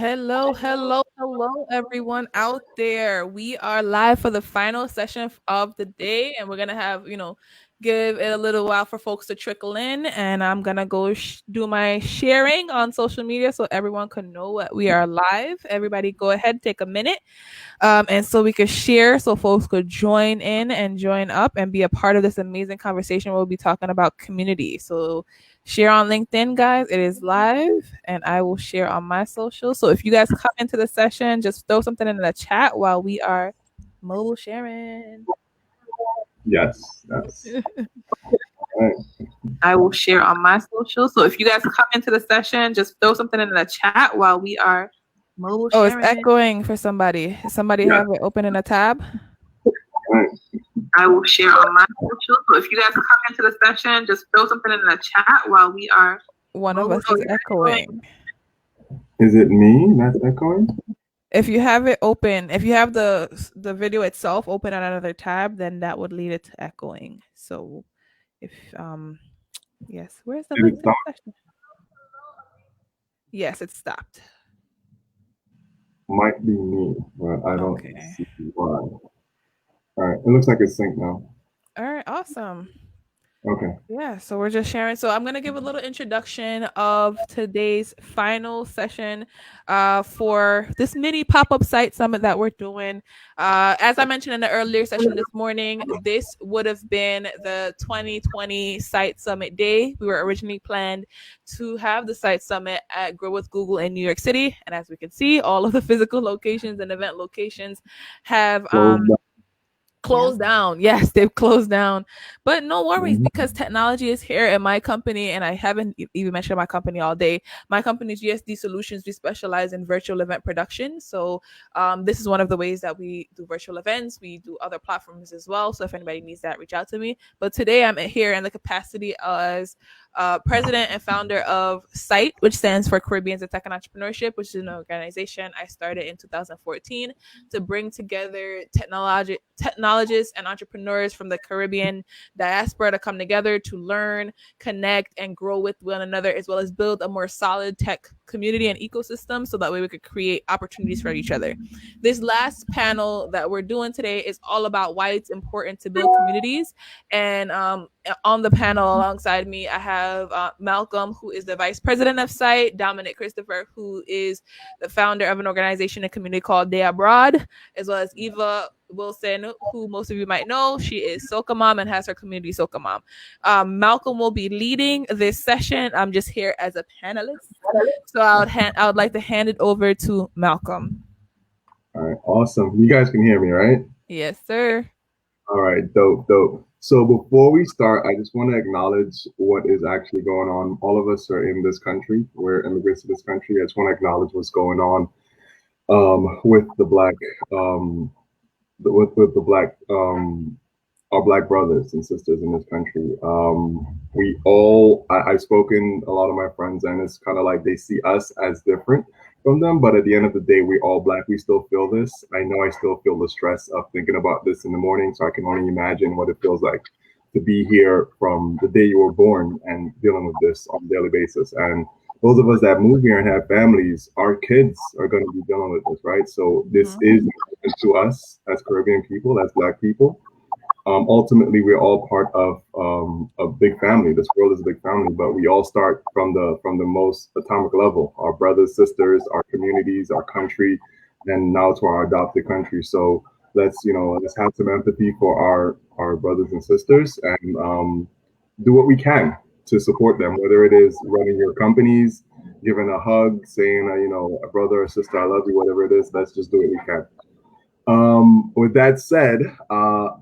Hello, everyone out there. We are live for the final session of the day, and we're gonna have, give it a little while for folks to trickle in. And I'm gonna go do my sharing on social media so everyone can know that we are live. Everybody, go ahead, take a minute, and so we could share, so folks could join in and join up and be a part of this amazing conversation. We'll be talking about community. So share on LinkedIn, guys. It is live, and I will share on my social. So if you guys come into the session, just throw something in the chat while we are mobile sharing. Yes. Right. I will share on my social. So if you guys come into the session, just throw something in the chat while we are mobile sharing. Oh, it's echoing for somebody. Somebody have it open in a tab? Right. I will share on my social. So if you guys come into the session, just throw something in the chat while we are. One of us is echoing. Is it me that's echoing? If you have it open, if you have the video itself open on another tab, then that would lead it to echoing. So if yes, where's the link to the session? Yes, it stopped. Might be me, but I don't see why. All right, it looks like it's synced now. All right, awesome. Okay. Yeah, so we're just sharing. So I'm going to give a little introduction of today's final session for this mini pop-up site summit that we're doing. As I mentioned in the earlier session this morning, this would have been the 2020 Site Summit Day. We were originally planned to have the Site Summit at Grow with Google in New York City. And as we can see, all of the physical locations and event locations have closed down. Yes, they've closed down, but no worries, because technology is here at my company, and I haven't even mentioned my company all day. My company is GSD Solutions. We specialize in virtual event production. So this is one of the ways that we do virtual events. We do other platforms as well. So if anybody needs that, reach out to me. But today I'm here in the capacity as president and founder of CITE, which stands for Caribbeans in Tech and Entrepreneurship, which is an organization I started in 2014 to bring together technologists and entrepreneurs from the Caribbean diaspora to come together to learn, connect, and grow with one another, as well as build a more solid tech community and ecosystem, so that way we could create opportunities for each other. This last panel that we're doing today is all about why it's important to build communities. And on the panel alongside me, I have Malcolm, who is the vice president of CITE, Dominic Christopher, who is the founder of an organization and community called Day Abroad, as well as Eva Wilson, who most of you might know. She is SocaMom and has her community SocaMom. Malcolm will be leading this session. I'm just here as a panelist. So I would like to hand it over to Malcolm. All right, awesome. You guys can hear me, right? Yes, sir. All right, dope. So before we start, I just want to acknowledge what is actually going on. All of us are in this country. We're immigrants to this country. I just want to acknowledge what's going on with the black, with the black, our black brothers and sisters in this country. I've spoken a lot of my friends, and it's kind of like they see us as different from them, but at the end of the day, we all black. We still feel this. I know I still feel the stress of thinking about this in the morning, so I can only imagine what it feels like to be here from the day you were born and dealing with this on a daily basis. And those of us that move here and have families, our kids are going to be dealing with this, right? So this is important to us as Caribbean people, as black people. Ultimately, we're all part of a big family. This world is a big family, but we all start from the most atomic level. Our brothers, sisters, our communities, our country, and now to our adopted country. So let's have some empathy for our brothers and sisters, and do what we can to support them. Whether it is running your companies, giving a hug, saying a brother or sister, I love you, whatever it is. Let's just do what we can. With that said,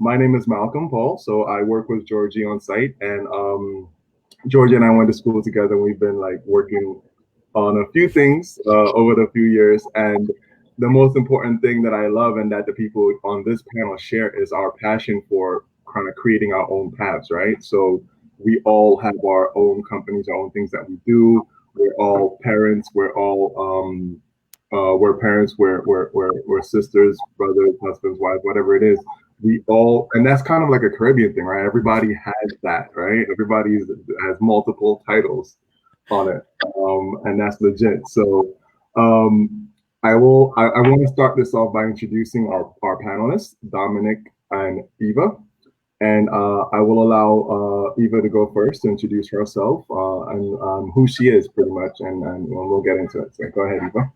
my name is Malcolm Paul. So I work with Georgie on CITE, and Georgie and I went to school together. We've been working on a few things over the few years. And the most important thing that I love and that the people on this panel share is our passion for kind of creating our own paths, right? So we all have our own companies, our own things that we do. We're all parents. We're all we're parents, we're sisters, brothers, husbands, wives, whatever it is. We all, and that's kind of like a Caribbean thing, right? Everybody has that, right? Everybody has multiple titles on it, and that's legit. So I want to start this off by introducing our panelists, Dominic and Eva. And I will allow Eva to go first to introduce herself and who she is, pretty much, and we'll get into it. So go ahead, Eva.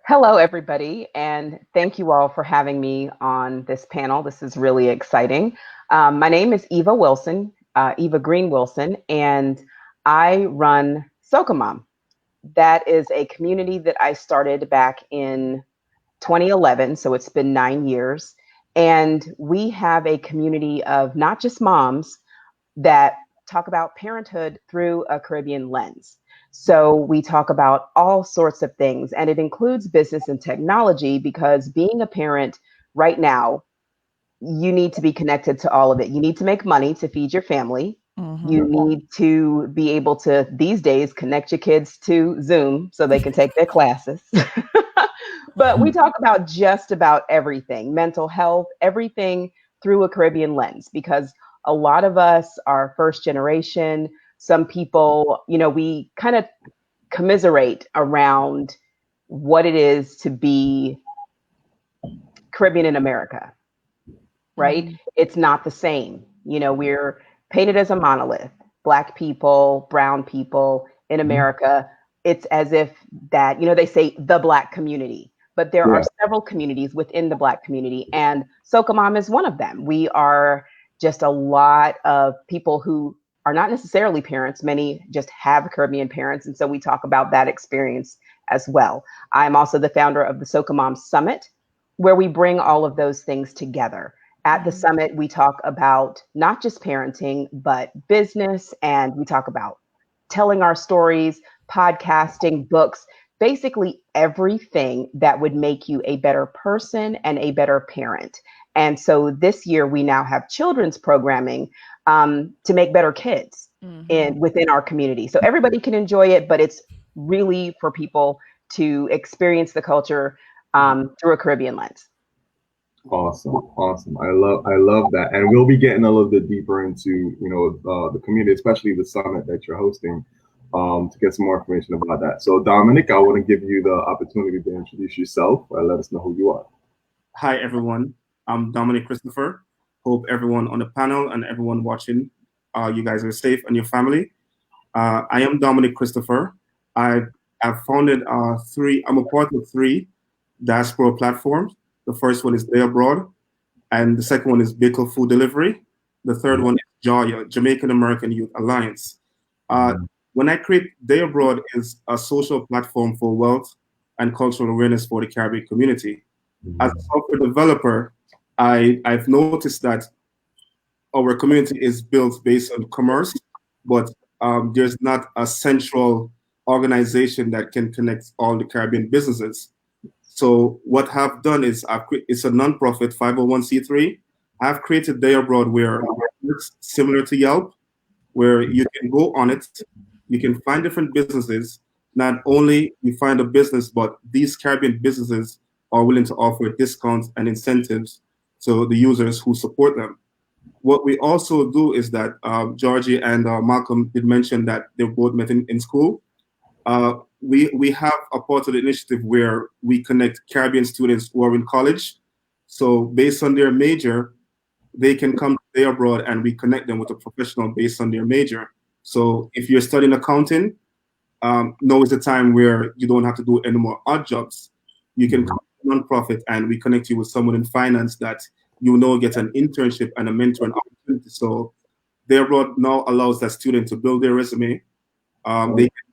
Hello, everybody, and thank you all for having me on this panel. This is really exciting. My name is Eva Wilson, Eva Green Wilson, and I run SocaMom. That is a community that I started back in 2011, so it's been 9 years. And we have a community of not just moms that talk about parenthood through a Caribbean lens. So we talk about all sorts of things, and it includes business and technology because being a parent right now, you need to be connected to all of it. You need to make money to feed your family. You need to be able to, these days, connect your kids to Zoom so they can take their classes. But we talk about just about everything, mental health, everything through a Caribbean lens, because a lot of us are first generation. Some people, we kind of commiserate around what it is to be Caribbean in America, right? It's not the same. We're painted as a monolith. Black people, brown people in America, it's as if that, they say the Black community, but there are several communities within the Black community, and SocaMom is one of them. We are just a lot of people who are not necessarily parents. Many just have Caribbean parents, and so we talk about that experience as well. I'm also the founder of the SocaMom Summit, where we bring all of those things together. At the summit, we talk about not just parenting, but business, and we talk about telling our stories, podcasting, books, basically everything that would make you a better person and a better parent. And so this year we now have children's programming to make better kids within our community. So everybody can enjoy it, but it's really for people to experience the culture through a Caribbean lens. Awesome. I love that, and we'll be getting a little bit deeper into the community, especially the summit that you're hosting, to get some more information about that. So Dominic, I want to give you the opportunity to introduce yourself and let us know who you are. Hi everyone, I'm Dominic Christopher. Hope everyone on the panel and everyone watching, you guys are safe and your family. I am Dominic Christopher. I've founded I'm a part of 3 diaspora platforms. The first one is Day Abroad, and the second one is Bickle Food Delivery. The third one is JAYA, Jamaican American Youth Alliance. When I create Day Abroad is a social platform for wealth and cultural awareness for the Caribbean community. As a software developer, I've noticed that our community is built based on commerce, but there's not a central organization that can connect all the Caribbean businesses. So what I've done is it's a nonprofit 501c3. I've created Day Abroad where it's similar to Yelp, where you can go on it, you can find different businesses. Not only you find a business, but these Caribbean businesses are willing to offer discounts and incentives to the users who support them. What we also do is that Georgie and Malcolm did mention that they both met in school. We have a part of the initiative where we connect Caribbean students who are in college. So based on their major, they can come to Day Abroad and we connect them with a professional based on their major. So if you're studying accounting, now is the time where you don't have to do any more odd jobs. You can come to a nonprofit and we connect you with someone in finance that gets an internship and a mentoring opportunity. So Day Abroad now allows that student to build their resume.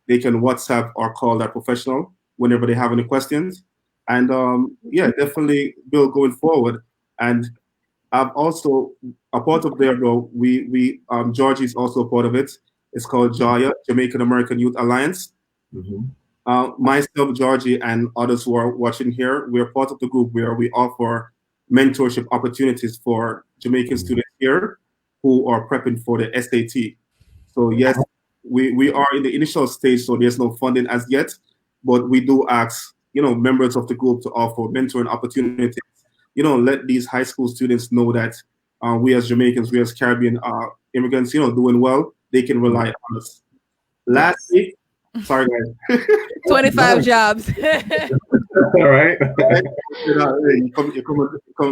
They can WhatsApp or call that professional whenever they have any questions. And definitely Bill going forward. And I'm also a part of Day Abroad. Georgie is also a part of it. It's called JAYA, Jamaican American Youth Alliance. Myself, Georgie, and others who are watching here, we're part of the group where we offer mentorship opportunities for Jamaican students here who are prepping for the SAT. So yes, we are in the initial stage, so there's no funding as yet, but we do ask, members of the group to offer mentoring opportunities. Let these high school students know that we as Jamaicans, we as Caribbean immigrants, doing well, they can rely on us. Lastly, sorry guys. 25 jobs. All right. Right? You know, hey,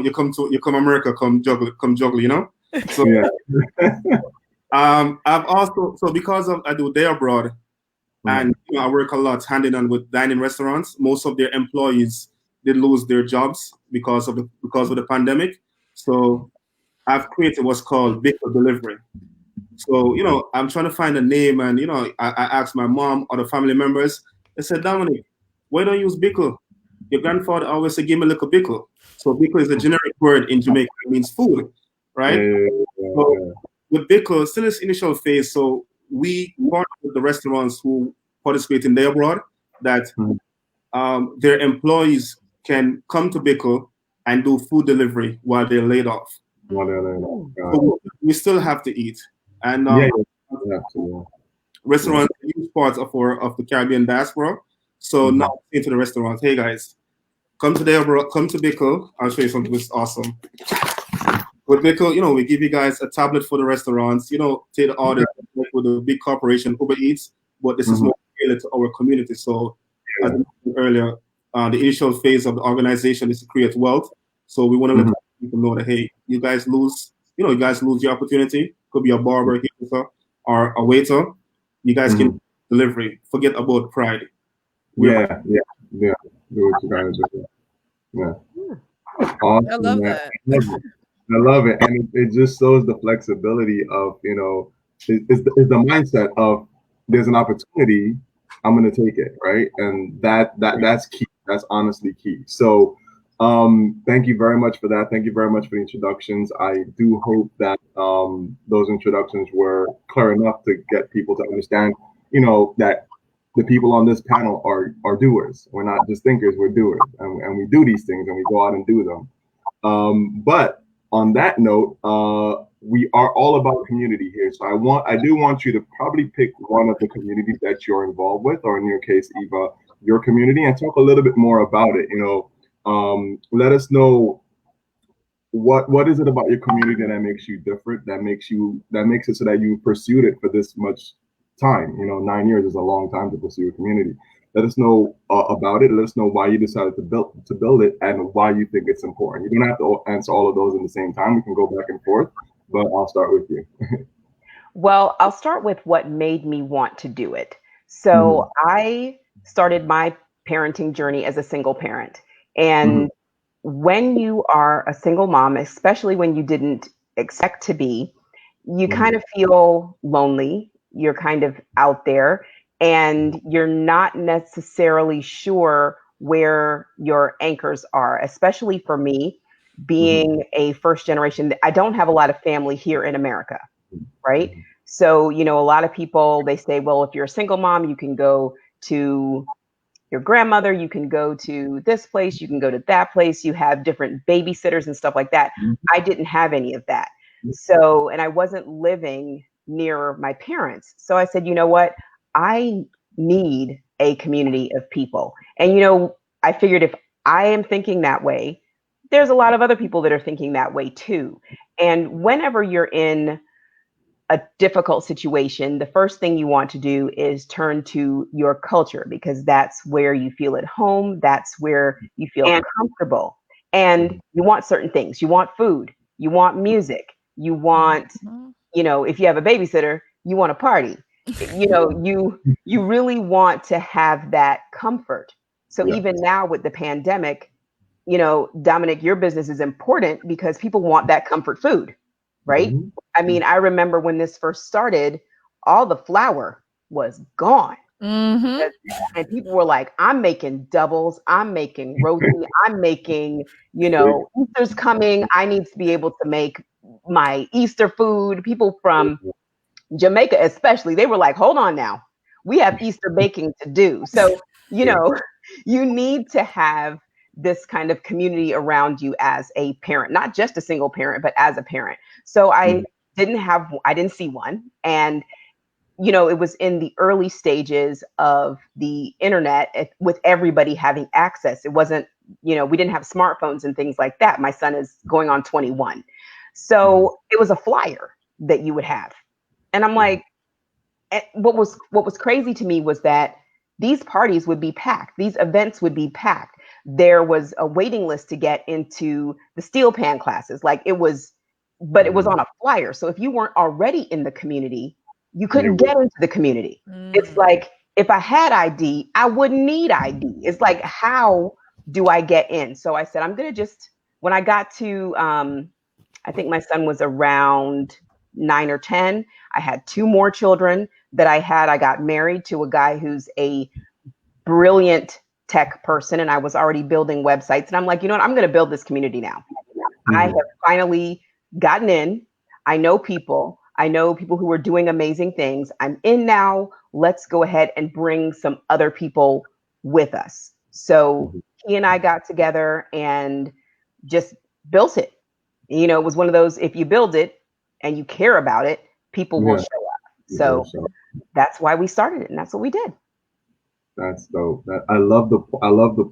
you come America, come juggle, you know. So Yeah. I've also, so because of I do day abroad, and you know, I work a lot hand in hand with dining restaurants. Most of their employees did lose their jobs because of the pandemic. So I've created what's called vehicle delivery. So, you know, I'm trying to find a name, and you know, I asked my mom or the family members. They said, Dominic, why don't you use bickle? Your grandfather always said, give me a little bickle. So bickle is a generic word in Jamaica. It means food, Yeah. right? So with bickle, still its initial phase. So we partner with the restaurants who participate in Day Abroad that their employees can come to bickle and do food delivery while they're laid off. So we still have to eat. And Yeah. restaurants are huge parts of the Caribbean diaspora. So now into the restaurants, hey guys, come to come to Bickle. I'll show you something that's awesome. With Bickle, you know, we give you guys a tablet for the restaurants. You know, take the order with a big corporation, Uber Eats, but this is more tailored to our community. So, as I mentioned earlier, the initial phase of the organization is to create wealth. So we want to let people know that hey, you guys lose your opportunity. Could be a barber, hairdresser, or a waiter. You guys can delivery. Forget about pride. Yeah. Do what you gotta do. Yeah. Awesome, I love man. that. I love it, and it just shows the flexibility of is the mindset of there's an opportunity, I'm gonna take it, right? And that's key. That's honestly key. So, thank you very much for that. Thank you very much for the introductions. I do hope that those introductions were clear enough to get people to understand, that the people on this panel are doers. We're not just thinkers. We're doers, and we do these things and we go out and do them. But on that note, we are all about community here. So I do want you to probably pick one of the communities that you're involved with, or in your case, Eva, your community, and talk a little bit more about it. Let us know what is it about your community that makes you different, that makes it so that you pursued it for this much time. 9 years is a long time to pursue a community. Let us know about it. Let us know why you decided to build it and why you think it's important. You don't have to answer all of those in the same time. We can go back and forth, but I'll start with you. Well, I'll start with what made me want to do it. So I started my parenting journey as a single parent. And when you are a single mom, especially when you didn't expect to be, you kind of feel lonely. You're kind of out there and you're not necessarily sure where your anchors are, especially for me, being a first generation. I don't have a lot of family here in America, right? So, a lot of people, they say, well, if you're a single mom, you can go to your grandmother, you can go to this place, you can go to that place, you have different babysitters and stuff like that. I didn't have any of that. So, and I wasn't living near my parents. So I said, you know what? I need a community of people. And, I figured if I am thinking that way, there's a lot of other people that are thinking that way too. And whenever you're in a difficult situation, the first thing you want to do is turn to your culture because that's where you feel at home. That's where you feel comfortable. And you want certain things. You want food. You want music. You want, if you have a babysitter, you want a party. You really want to have that comfort. So even now with the pandemic, Dominic, your business is important because people want that comfort food, right? I mean, I remember when this first started, all the flour was gone. And people were like, I'm making doubles, I'm making roti, I'm making, Easter's coming. I need to be able to make my Easter food. People from Jamaica, especially, they were like, hold on now, we have Easter baking to do. So, you need to have this kind of community around you as a parent, not just a single parent, but as a parent. So I didn't see one. And, it was in the early stages of the internet with everybody having access. It wasn't, we didn't have smartphones and things like that. My son is going on 21. So it was a flyer that you would have. And I'm like, what was crazy to me was that these parties would be packed. These events would be packed. there was a waiting list to get into the steel pan classes. Like it was, but it was on a flyer. So if you weren't already in the community, you couldn't get into the community. It's like, if I had ID, I wouldn't need ID. It's like, how do I get in? So I said, I'm going to just, when I got to, I think my son was around 9 or 10. I had 2 more children that I got married to a guy who's a brilliant tech person, and I was already building websites. And I'm like, you know what? I'm going to build this community now. I have finally gotten in. I know people who are doing amazing things. I'm in now. Let's go ahead and bring some other people with us. So he and I got together and just built it. You know, it was one of those, if you build it and you care about it, people will show up. So that's why we started it, and that's what we did. That's dope. I love the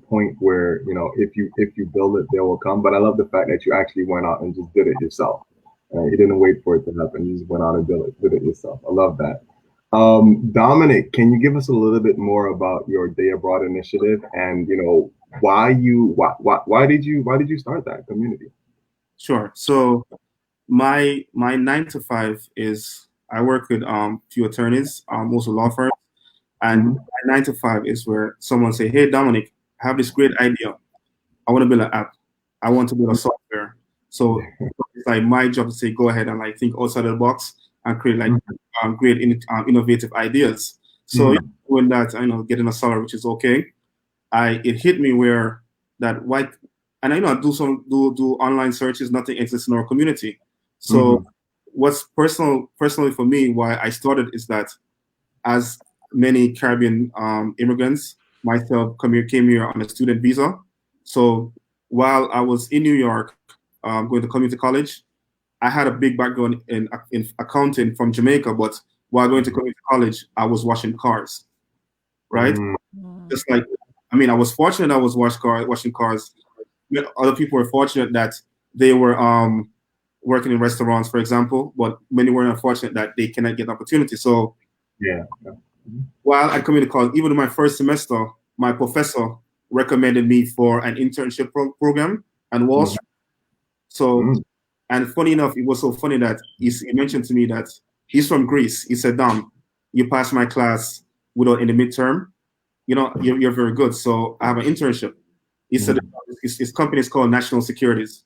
point where, you know, if you build it, they will come. But I love the fact that you actually went out and just did it yourself. You didn't wait for it to happen. You just went out and did it yourself. I love that. Dominic, can you give us a little bit more about your Day Abroad initiative, and you know why did you start that community? Sure. So my 9 to 5 is, I work with few attorneys, also law firms, and my 9 to 5 is where someone say, "Hey Dominic, I have this great idea. I want to build an app. I want to build a software." So it's like my job to say, go ahead and like think outside of the box and create like great innovative ideas. So doing that, I know getting a salary, which is okay. It hit me where that white, and I know I do online searches. Nothing exists in our community. So what's personally for me, why I started is that as many Caribbean immigrants, myself came here on a student visa. So while I was in New York, going to community college, I had a big background in accounting from Jamaica, but while going to community college, I was washing cars, right? Just like, I mean, I was fortunate I was washing cars. Other people were fortunate that they were working in restaurants, for example, but many were unfortunate that they cannot get opportunity. So while at community college, even in my first semester, my professor recommended me for an internship program at Wall Street. So, and funny enough, it was so funny that he mentioned to me that he's from Greece. He said, "Dom, you passed my class without any midterm. You know, you're very good. So I have an internship." He said his company is called National Securities.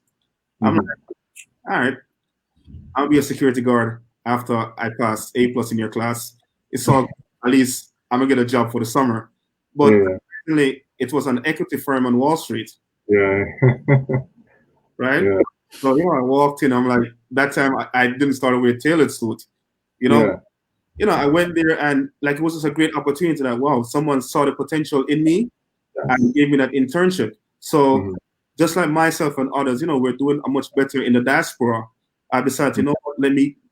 I'm like, all right, I'll be a security guard after I pass A+ in your class. It's all, at least I'm gonna get a job for the summer. But really, it was an equity firm on Wall Street. Right? So, you know, I walked in, I'm like, that time I didn't start with a tailored suit. You know, I went there and like, it was just a great opportunity that, wow, someone saw the potential in me and gave me that internship. So just like myself and others, you know, we're doing much better in the diaspora. I decided, you know what,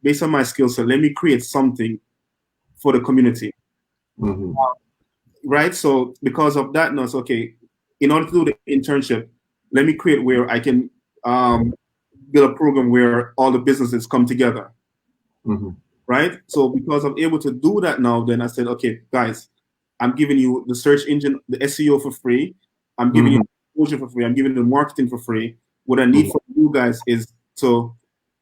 based on my skill set, let me create something for the community. Right? So because of that, no, it's okay. In order to do the internship, let me create where I can build a program where all the businesses come together. Right? So because I'm able to do that now, then I said, okay, guys, I'm giving you the search engine, the SEO for free. I'm giving you exposure for free. I'm giving you the marketing for free. What I need from you guys is to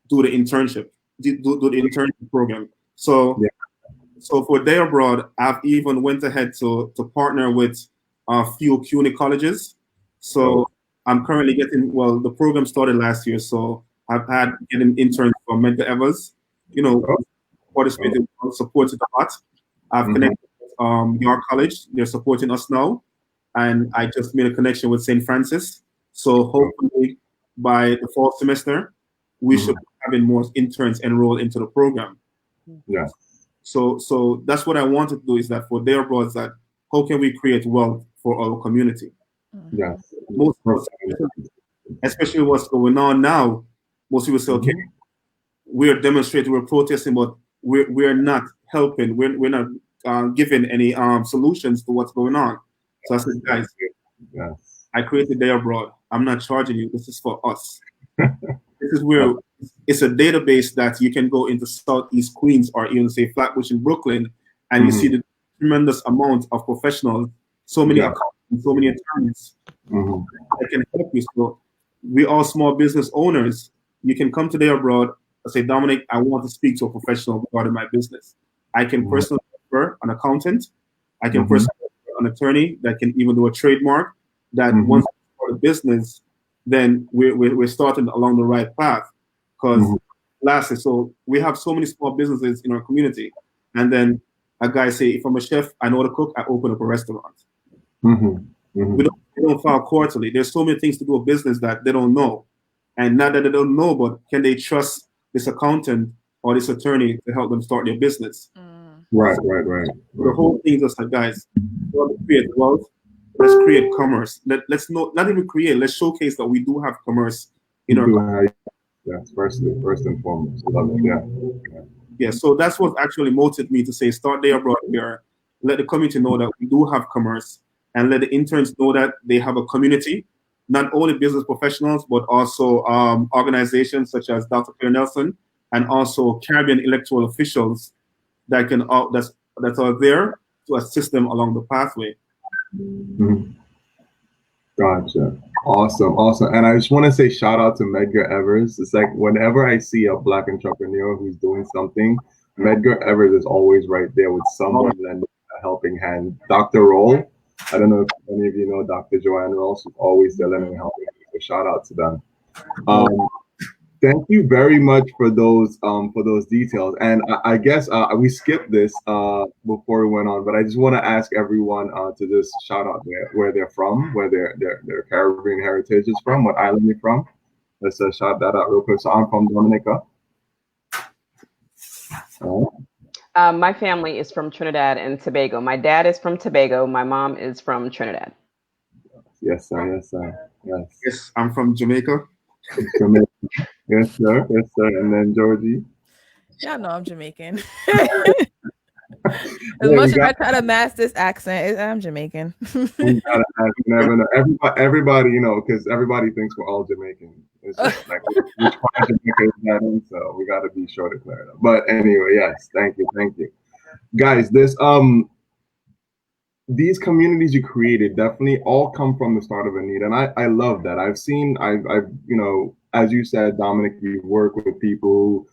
do the internship, do the internship program. So, so for Day Abroad, I've even went ahead to partner with a few CUNY colleges. So I'm currently getting, well, the program started last year, so I've had getting interns from Mentor Evers, you know, participated, supported a lot. I've connected with York College, they're supporting us now. And I just made a connection with St. Francis. So hopefully by the fall semester, we should be having more interns enroll into the program. So that's what I want to do, is that for Day Abroad, is that how can we create wealth for our community? Most, especially what's going on now, most people say, okay, we're demonstrating, we're protesting, but we're not helping. We're not giving any solutions to what's going on. So I said, guys, I created Day Abroad. I'm not charging you. This is for us. This is where it's a database that you can go into Southeast Queens or even say Flatbush in Brooklyn, and you see the tremendous amount of professionals, so many accountants and so many attorneys Mhm. that can help you. So we are small business owners. You can come today abroad and say, Dominic, I want to speak to a professional regarding my business. I can Mhm. personally refer an accountant. I can Mhm. personally refer an attorney that can even do a trademark. That Mhm. once we start a business, then we're starting along the right path. Because Mhm. lastly, so we have so many small businesses in our community. And then a guy say, if I'm a chef, I know how to cook, I open up a restaurant. Mhm. We Mhm. don't file quarterly. There's so many things to do a business that they don't know. And not that they don't know, but can they trust this accountant or this attorney to help them start their business? Mm. Right, right, right. The whole thing is just like, guys, we want to create wealth. Let's create commerce. Let's not even create. Let's showcase that we do have commerce in You our. do have, yes, first and foremost. I love it. Yeah. Yeah, so that's what actually motivated me to say start there abroad here. Let the community know that we do have commerce, and let the interns know that they have a community, not only business professionals but also organizations such as Dr. Claire Nelson and also Caribbean electoral officials that can that are there to assist them along the pathway. Mhm. Gotcha. Awesome, awesome. And I just want to say shout out to Medgar Evers. It's like whenever I see a black entrepreneur who's doing something, Medgar Evers is always right there with someone lending a helping hand. Dr. Roll, I don't know if any of you know Dr. Joanne Roll. She's always there lending a helping hand. So shout out to them. Um, Thank you very much for those details. And I guess we skipped this before we went on, but I just want to ask everyone to just shout out where they're from, where their Caribbean heritage is from, what island you're from. Let's shout that out real quick. So I'm from Dominica. My family is from Trinidad and Tobago. My dad is from Tobago. My mom is from Trinidad. Yes, sir. Yes, sir. Yes. Yes, I'm from Jamaica. Jamaica. Yes, sir. Yes, sir. And then Georgie. Y'all know I'm Jamaican. As Yeah, much we as I got try to mask this accent, I'm Jamaican. we gotta ask. You never know. Everybody, you know, because everybody thinks we're all Jamaican. It's just like which part of Jamaica is that in? So we got to be sure to clear it up. But anyway, yes, thank you, guys. These communities you created definitely all come from the start of a need, and I love that. I've you know, as you said, Dominic, you work with people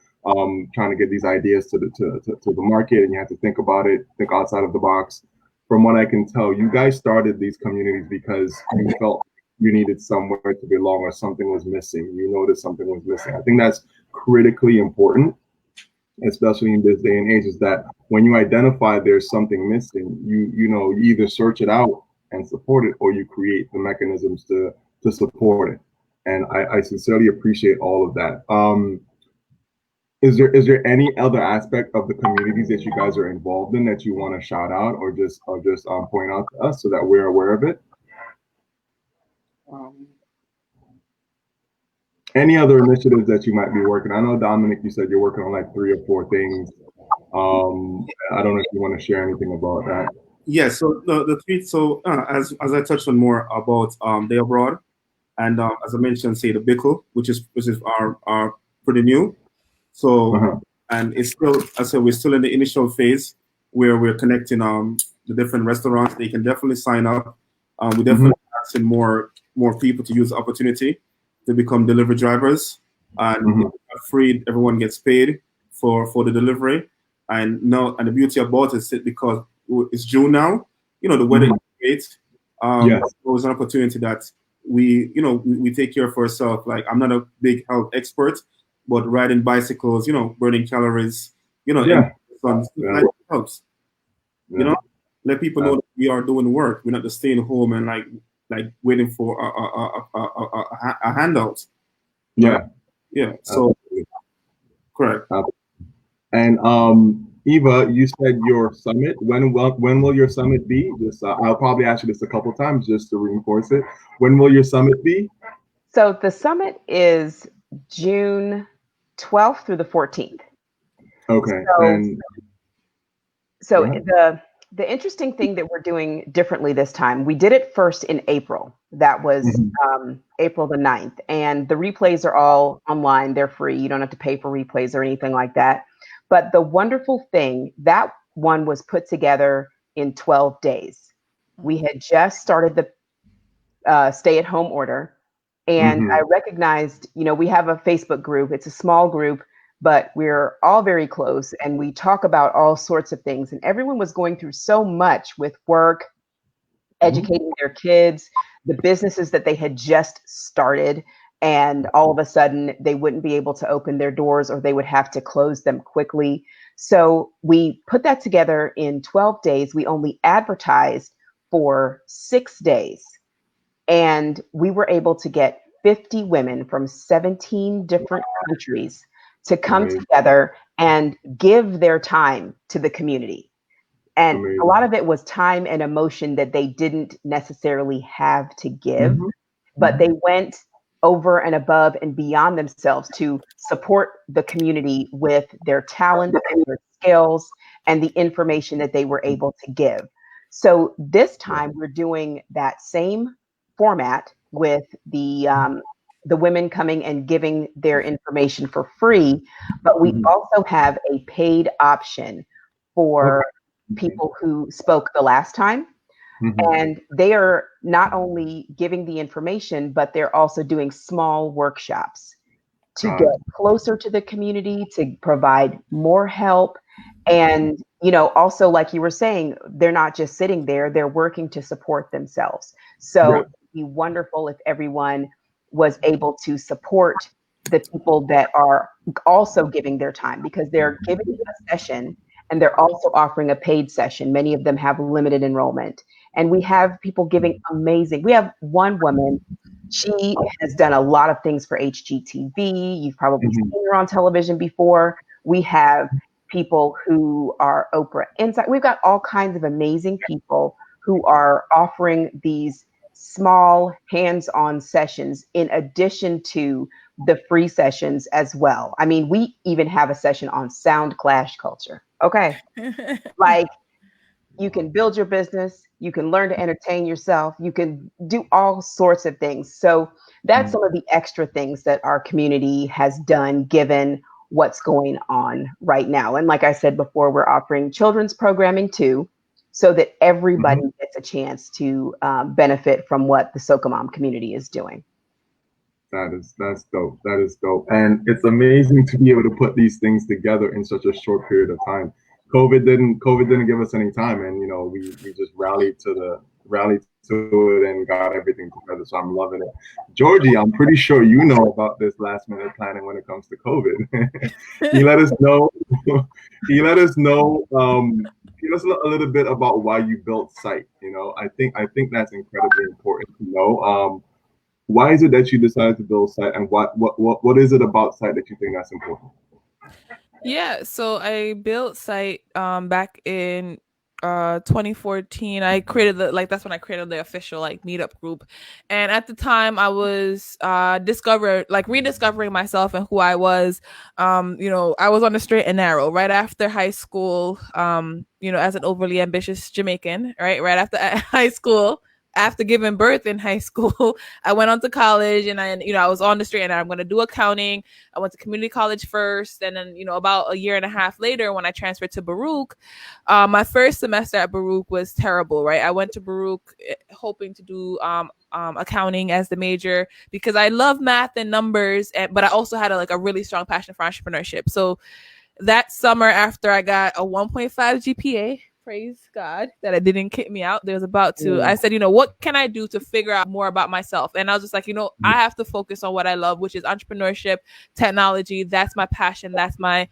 trying to get these ideas to the market, and you have to think about it, think outside of the box. From what I can tell, you guys started these communities because you felt you needed somewhere to belong or something was missing. You noticed something was missing. I think that's critically important, especially in this day and age, is that when you identify there's something missing, you either search it out and support it, or you create the mechanisms to support it. And I sincerely appreciate all of that. Is there any other aspect of the communities that you guys are involved in that you want to shout out or just point out to us so that we're aware of it? Um, Any other initiatives that you might be working? I know Dominic, you said you're working on like 3 or 4 things. I don't know if you want to share anything about that. yeah, so the three. So as I touched on more about Day Abroad, and as I mentioned, say the Bickle, which is our pretty new. So Uh-huh. and it's still, I said, we're still in the initial phase where we're connecting the different restaurants. They can definitely sign up. We Mhm. definitely asking more people to use the opportunity to become delivery drivers, and Mhm. free. Everyone gets paid for the delivery, and now and the beauty about it is because it's June now. You know the weather is Mhm. great. Yes. It was an opportunity that we take care of ourselves. Like I'm not a big health expert, but riding bicycles, burning calories, in Yeah. the sun, stuff Yeah. like that helps. You Yeah. know, let people know that we are doing work. We're not just staying home and like waiting for a handout. Right? Yeah. Yeah. So Absolutely. correct. And Eva, you said your summit. When will your summit be? Just I'll probably ask you this a couple times just to reinforce it. When will your summit be? So the summit is June 12th through the 14th. Okay. So, And so go ahead. the interesting thing that we're doing differently this time, we did it first in April. That was April the 9th. And the replays are all online. They're free. You don't have to pay for replays or anything like that. But the wonderful thing, that one was put together in 12 days. We had just started the stay-at-home order, and I recognized, we have a Facebook group. It's a small group, but we're all very close, and we talk about all sorts of things. And everyone was going through so much with work, educating their kids, the businesses that they had just started, and all of a sudden they wouldn't be able to open their doors, or they would have to close them quickly. So we put that together in 12 days. We only advertised for 6 days, and we were able to get 50 women from 17 different countries to come together and give their time to the community. And a lot of it was time and emotion that they didn't necessarily have to give, but they went over and above and beyond themselves to support the community with their talent and their skills and the information that they were able to give. So this time we're doing that same format with the women coming and giving their information for free, but we also have a paid option for people who spoke the last time. And they are not only giving the information, but they're also doing small workshops to get closer to the community, to provide more help. And, also, like you were saying, they're not just sitting there, they're working to support themselves. So it'd be wonderful if everyone was able to support the people that are also giving their time, because they're giving a session and they're also offering a paid session. Many of them have limited enrollment. And we have people giving amazing. We have one woman, she has done a lot of things for HGTV. You've probably seen her on television before. We have people who are Oprah Insight. We've got all kinds of amazing people who are offering these small hands-on sessions in addition to the free sessions as well. I mean, we even have a session on sound clash culture. Okay. Like, you can build your business, you can learn to entertain yourself, you can do all sorts of things. So that's some of the extra things that our community has done given what's going on right now. And like I said before, we're offering children's programming too, so that everybody gets a chance to benefit from what the SocaMom community is doing. That's dope. That is dope. And it's amazing to be able to put these things together in such a short period of time. COVID didn't give us any time, and we just rallied to it and got everything together. So I'm loving it. Georgie, I'm pretty sure you know about this last minute planning when it comes to COVID. Can you let us know? Can you let us know? Give us a little bit about why you built CITE. I think that's incredibly important to know. Why is it that you decided to build CITE, and what is it about CITE that you think that's important? Yeah, so I built CITE back in 2014. I created that's when I created the official meetup group. And at the time I was rediscovering myself and who I was. I was on the straight and narrow right after high school, as an overly ambitious Jamaican, right after high school. After giving birth in high school, I went on to college, and I was on the straight and I'm going to do accounting. I went to community college first, and then about a year and a half later, when I transferred to Baruch, my first semester at Baruch was terrible. Right, I went to Baruch hoping to do accounting as the major because I love math and numbers, but I also had a really strong passion for entrepreneurship. So that summer, after I got a 1.5 GPA. Praise God that it didn't kick me out. I said, what can I do to figure out more about myself? And I was just like, I have to focus on what I love, which is entrepreneurship, technology. That's my passion. That's my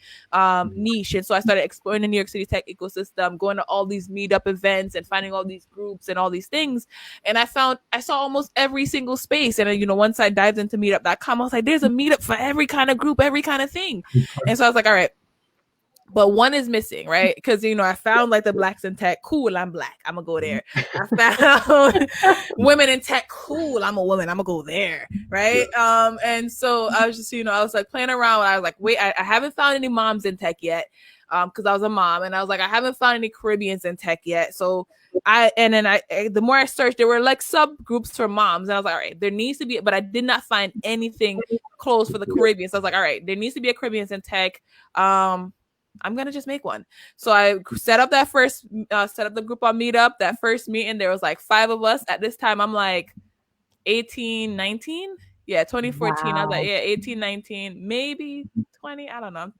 niche. And so I started exploring the New York City tech ecosystem, going to all these meetup events and finding all these groups and all these things. And I saw almost every single space. And, once I dived into meetup.com, I was like, there's a meetup for every kind of group, every kind of thing. And so I was like, all right. But one is missing, right? Because, I found the blacks in tech. Cool, I'm black. I'm going to go there. I found women in tech. Cool, I'm a woman. I'm going to go there, right? And so I was just, I was playing around. I was like, wait, I haven't found any moms in tech yet because I was a mom. And I was like, I haven't found any Caribbeans in tech yet. So the more I searched, there were subgroups for moms. And I was like, all right, there needs to be, but I did not find anything close for the Caribbeans. So I was like, all right, there needs to be a Caribbeans in tech. I'm gonna just make one. So I set up that first, set up the group on Meetup. That first meeting, there was like 5 of us. At this time, I'm like 18, 19. Yeah, 2014. I was like, Wow. yeah, 18, 19, maybe 20. I don't know.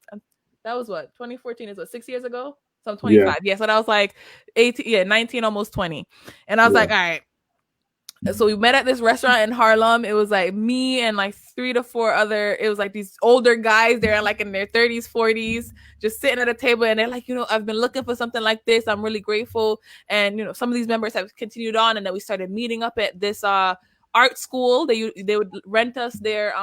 That was what 2014 is, what, 6 years ago. So I'm Yeah. 25. Yeah, so that was like 18, yeah, 19, almost 20. And I was Yeah. like, all right. So we met at this restaurant in Harlem. It was like me and like 3 to 4 other. It was like these older guys. They're like in their 30s, 40s, just sitting at a table. And they're like, I've been looking for something like this. I'm really grateful. And some of these members have continued on, and then we started meeting up at this art school. They would rent us their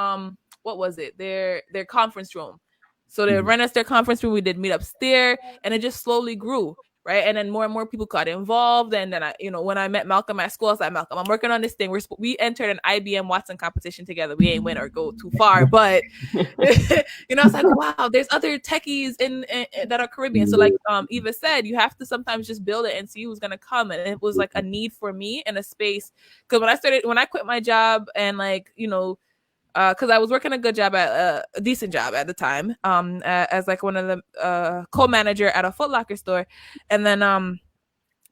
what was it? Their conference room. So they would rent us their conference room. We did meetups there, and it just slowly grew. Right. And then more and more people got involved. And then when I met Malcolm at school, I was like, Malcolm, I'm working on this thing. We entered an IBM Watson competition together. We ain't win or go too far, but I was like, wow, there's other techies in that are Caribbean. So like Eva said, you have to sometimes just build it and see who's gonna come. And it was like a need for me in a space, because when I quit my job and because I was working a good job at a decent job at the time, as like one of the co-manager at a Foot Locker store, and then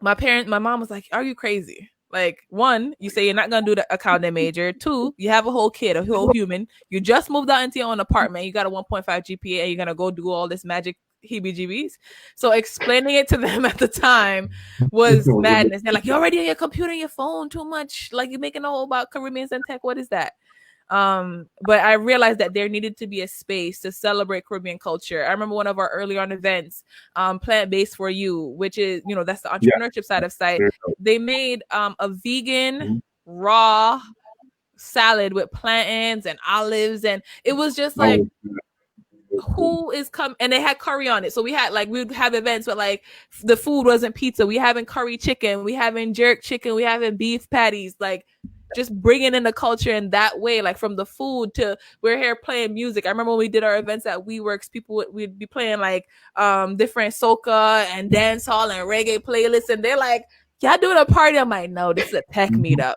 my mom was like, "Are you crazy? Like, one, you say you're not gonna do the accounting major. Two, you have a whole kid, a whole human. You just moved out into your own apartment. You got a 1.5 GPA, and you're gonna go do all this magic heebie-jeebies." So explaining it to them at the time was madness. They're like, "You're already on your computer, your phone, too much. Like, you're making a whole about Caribbeans and tech. What is that?" But I realized that there needed to be a space to celebrate Caribbean culture. I remember one of our early on events, Plant-Based for You, which is, that's the entrepreneurship side of CITE. They made a vegan raw salad with plantains and olives, and it was just like, who is coming? And they had curry on it. So we would have events where like the food wasn't pizza. We having curry chicken, we having jerk chicken, we having beef patties, like just bringing in the culture in that way, like from the food to we're here playing music. I remember when we did our events at WeWorks, we'd be playing like different soca and dance hall and reggae playlists, and they're like, "Y'all doing a party?" I'm like, "No, this is a tech meetup."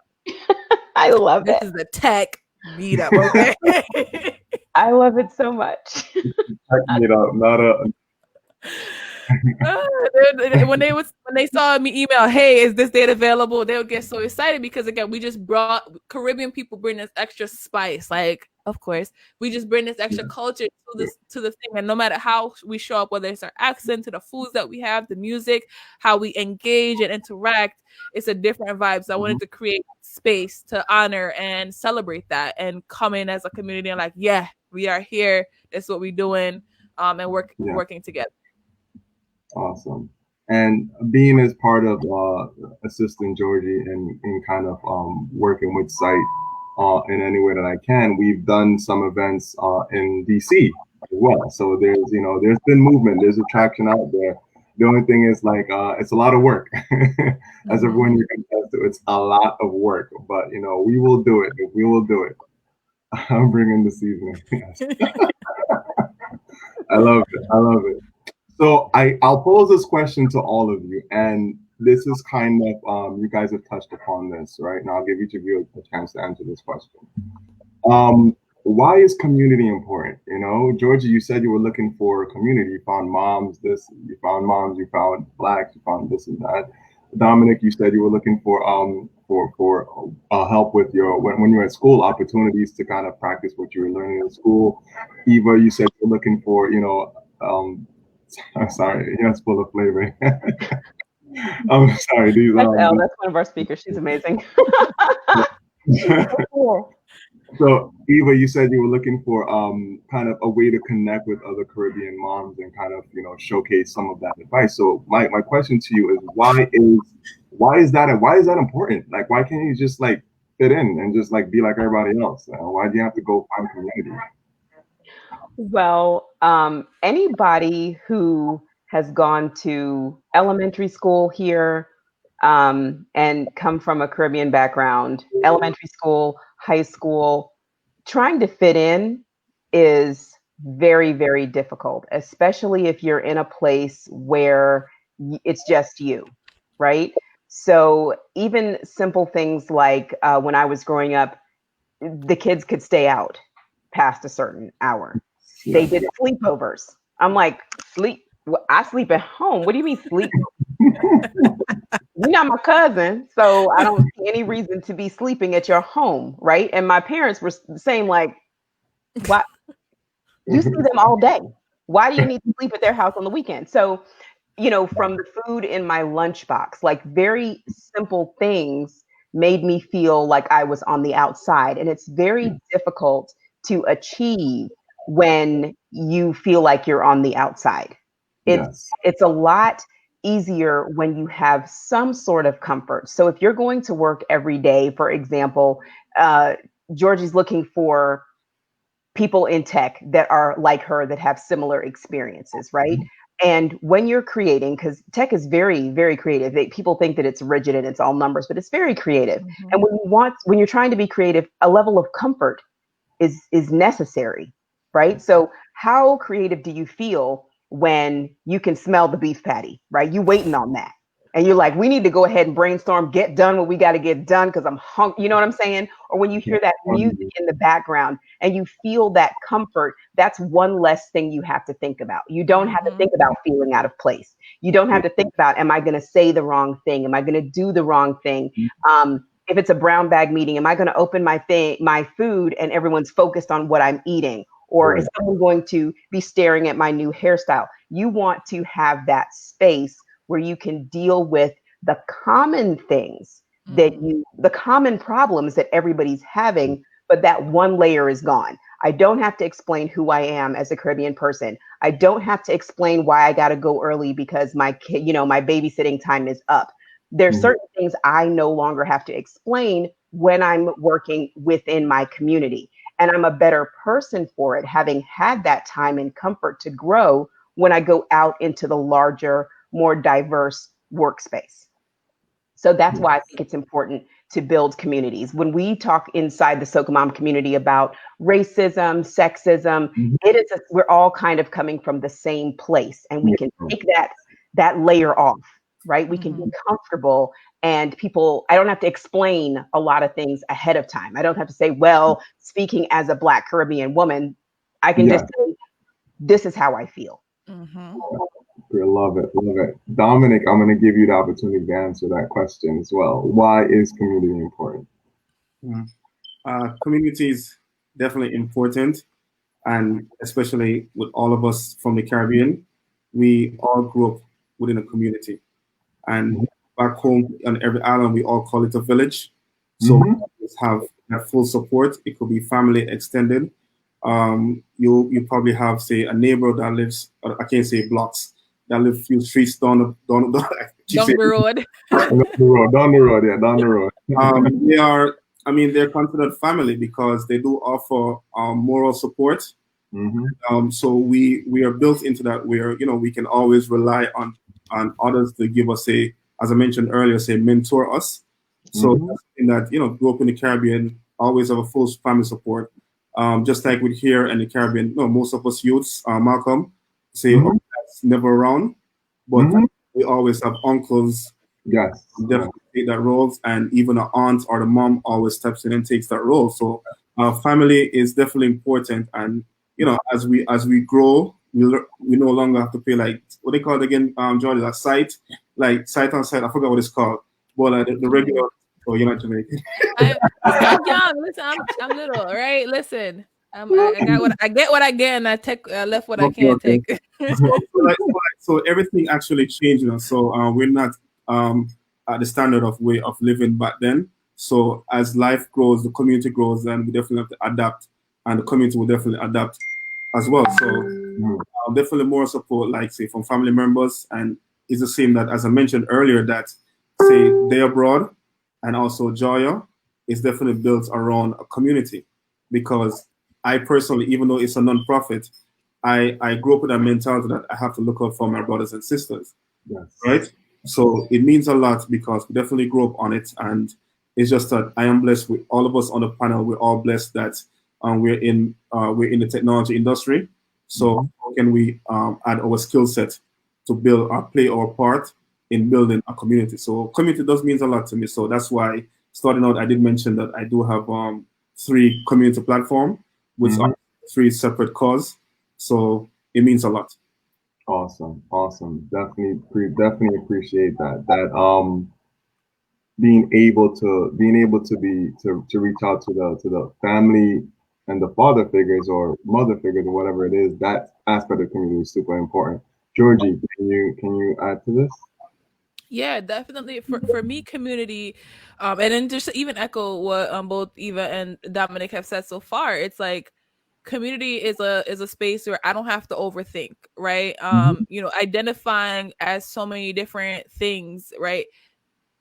I love this it. This is the tech meetup, okay? I love it so much. Tech meetup, not a. When they saw me email, "Hey, is this date available?" They would get so excited because again, we just brought Caribbean people, bring this extra spice. Like, of course, we just bring this extra culture to the thing, and no matter how we show up, whether it's our accent, to the foods that we have, the music, how we engage and interact, it's a different vibe. So I wanted to create space to honor and celebrate that, and come in as a community and like, yeah, we are here. That's what we're doing, and working together. Awesome. And being as part of assisting Georgie in kind of working with CITE in any way that I can, we've done some events in DC as well. So there's been movement, there's attraction out there. The only thing is like it's a lot of work. As everyone you can attest to, it's a lot of work. But we will do it. We will do it. I'm bringing the seasoning. I love it. I love it. So I'll pose this question to all of you, and this is kind of you guys have touched upon this, right? And I'll give each of you a chance to answer this question. Why is community important? Georgie, you said you were looking for a community. You found moms, you found moms, you found blacks, you found this and that. Dominic, you said you were looking for help with when you were at school, opportunities to kind of practice what you were learning in school. Eva, you said you're looking for I'm sorry, yes, full of flavor. I'm sorry. That's Elle. That's one of our speakers. She's amazing. So, Eva, you said you were looking for kind of a way to connect with other Caribbean moms and kind of showcase some of that advice. So, my question to you is why is that important? Like, why can't you just like fit in and just like be like everybody else? Why do you have to go find community? Well, anybody who has gone to elementary school here and come from a Caribbean background, elementary school, high school, trying to fit in is very, very difficult, especially if you're in a place where it's just you, right? So even simple things like when I was growing up, the kids could stay out past a certain hour. They did sleepovers. I'm like, sleep. Well, I sleep at home. What do you mean sleep? You're not my cousin, so I don't see any reason to be sleeping at your home, right? And my parents were saying like, "Why you see them all day? Why do you need to sleep at their house on the weekend?" So, from the food in my lunchbox, like very simple things made me feel like I was on the outside, and it's very difficult to achieve when you feel like you're on the outside. It's Yes. it's a lot easier when you have some sort of comfort. So if you're going to work every day, for example, Georgie's looking for people in tech that are like her that have similar experiences, right? And when you're creating, because tech is very, very creative. People think that it's rigid and it's all numbers, but it's very creative. And when you're trying to be creative, a level of comfort is necessary, right? So how creative do you feel when you can smell the beef patty, right? You waiting on that. And you're like, we need to go ahead and brainstorm, get done what we got to get done because I'm hungry. You know what I'm saying? Or when you hear that music in the background and you feel that comfort, that's one less thing you have to think about. You don't have to think about feeling out of place. You don't have to think about, am I going to say the wrong thing? Am I going to do the wrong thing? If it's a brown bag meeting, am I going to open my food and everyone's focused on what I'm eating? Or is someone going to be staring at my new hairstyle? You want to have that space where you can deal with the common things the common problems that everybody's having, but that one layer is gone. I don't have to explain who I am as a Caribbean person. I don't have to explain why I got to go early because my kid, my babysitting time is up. There's certain things I no longer have to explain when I'm working within my community. And I'm a better person for it, having had that time and comfort to grow when I go out into the larger, more diverse workspace. So that's why I think it's important to build communities. When we talk inside the SocaMom community about racism, sexism, we're all kind of coming from the same place, and we can take that layer off, right? We can be comfortable, and I don't have to explain a lot of things ahead of time. I don't have to say, well, speaking as a Black Caribbean woman, I can just say, this is how I feel. Love it. Love it. Dominic, I'm going to give you the opportunity to answer that question as well. Why is community important? Community is definitely important. And especially with all of us from the Caribbean, we all grew up within a community. And back home on every island, we all call it a village. So we always have that full support. It could be family extended. You probably have, say, a neighbor that lives, I can't say blocks, that live a few streets down the road. Down the road. They're considered family because they do offer moral support. So we are built into that where, we can always rely on others to give us, say, as I mentioned earlier, say, mentor us. So in that, grew up in the Caribbean, always have a full family support. Just like with here in the Caribbean, most of us youths, Malcolm, say, that's never around, but we always have uncles. Yes, definitely take that role, and even our aunt or the mom always steps in and takes that role. So family is definitely important, and as we grow, we no longer have to pay like what they call it again, Jordan, like site on site. I forgot what it's called, but the regular. Oh, you're not Jamaican. I'm young. Listen, I'm little, right? Listen, I get what I get, and I left what I can't take. So everything actually changed, So we're not at the standard of way of living back then. So as life grows, the community grows, then we definitely have to adapt, and the community will definitely adapt as well. So definitely more support, like say from family members, and it's the same that as I mentioned earlier, that say Day Abroad and also Joya is definitely built around a community, because I personally, even though it's a non-profit, I grew up with that mentality that I have to look out for my brothers and sisters, right? So it means a lot because we definitely grew up on it, and it's just that I am blessed with all of us on the panel. We're all blessed that we're in the technology industry. So how can we add our skill set to play our part in building a community? So community does mean a lot to me. So that's why starting out, I did mention that I do have 3 community platforms, which are 3 separate causes. So it means a lot. Awesome. Definitely appreciate that. Being able to reach out to the family and the father figures or mother figures or whatever it is, that aspect of the community is super important. Georgie, can you add to this? Yeah, definitely. For me, community, and then just to even echo what both Eva and Dominic have said so far. It's like community is a space where I don't have to overthink, right? Mhm. Identifying as so many different things, right?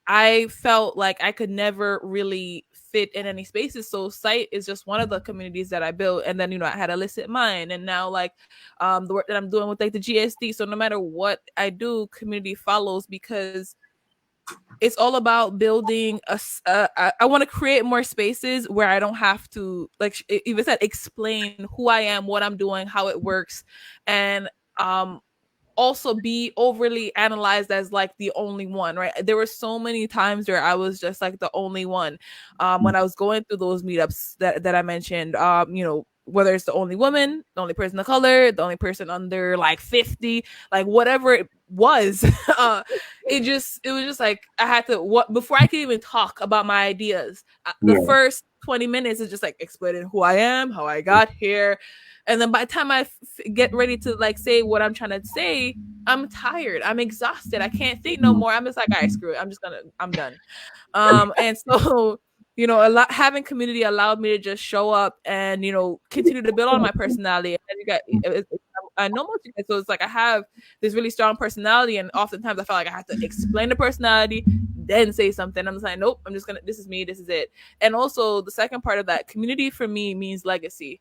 I felt like I could never really fit in any spaces. So Site is just one of the communities that I built. And then, I had Illicit Mind, and now like the work that I'm doing with like the GSD. So no matter what I do, community follows, because it's all about building I want to create more spaces where I don't have to, like even said, explain who I am, what I'm doing, how it works, and um also be overly analyzed as like the only one, right? There were so many times where I was just like the only one, when I was going through those meetups that I mentioned, whether it's the only woman, the only person of color, the only person under like 50, like whatever it was. It was just like I had to, what before I could even talk about my ideas, the Yeah. first 20 minutes is just like explaining who I am, how I got here, and then by the time I get ready to like say what I'm trying to say, I'm tired, I'm exhausted, I can't think no more. I'm just like, all right, screw it, I'm done. And so a lot, having community allowed me to just show up and continue to build on my personality. And you got I know most of you guys, so it's like I have this really strong personality, and oftentimes I felt like I have to explain the personality, then say something. I'm just like, nope, I'm just gonna, this is me, this is it. And also the second part of that, community for me means legacy.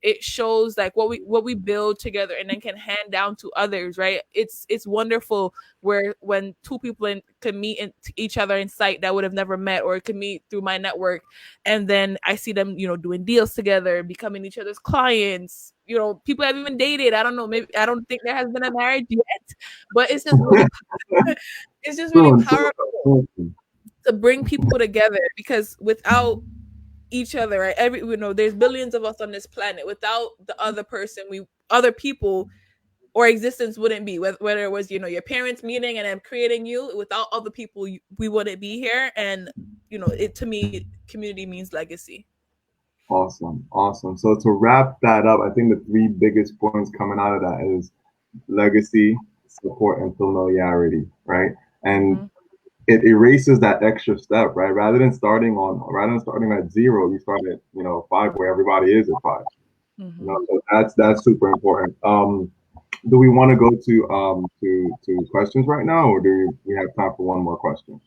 It shows like what we build together and then can hand down to others, right? It's wonderful where when two people can meet each other in Site that would have never met, or could meet through my network, and then I see them doing deals together, becoming each other's clients. People have even dated. I don't know, maybe, I don't think there has been a marriage yet, but it's just really it's just really Soon, powerful soon. to bring people together, because without each other, right, there's billions of us on this planet. Without the other person, other people, or existence wouldn't be, whether it was your parents meeting and then creating you. Without other people, we wouldn't be here. And it, to me, community means legacy. Awesome. So to wrap that up, I think the three biggest points coming out of that is legacy, support, and familiarity, right? And Mm-hmm. it erases that extra step, right? Rather than starting at zero, you start at five, where everybody is at five. Mm-hmm. So that's super important. Do we want to go to questions right now, or do we have time for one more question?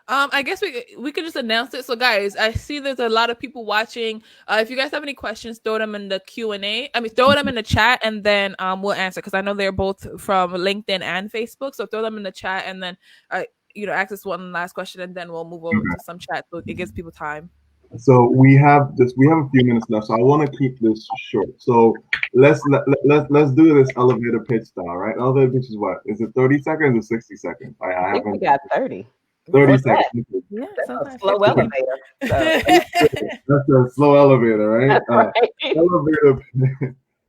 I guess we could just announce it. So, guys, I see there's a lot of people watching. If you guys have any questions, throw them in the Q&A. I mean, throw them in the chat, and then we'll answer, because I know they're both from LinkedIn and Facebook. So throw them in the chat, and then ask us one last question, and then we'll move over to some chat, so it gives people time. So we have a few minutes left, so I want to keep this short. So let's do this elevator pitch style, right? Elevator pitch is what? Is it 30 seconds or 60 seconds? I I think we haven't got 30. 30 What's seconds. Yeah, That's a sometimes slow 15. elevator. So. That's a slow elevator, right? That's right. Elevator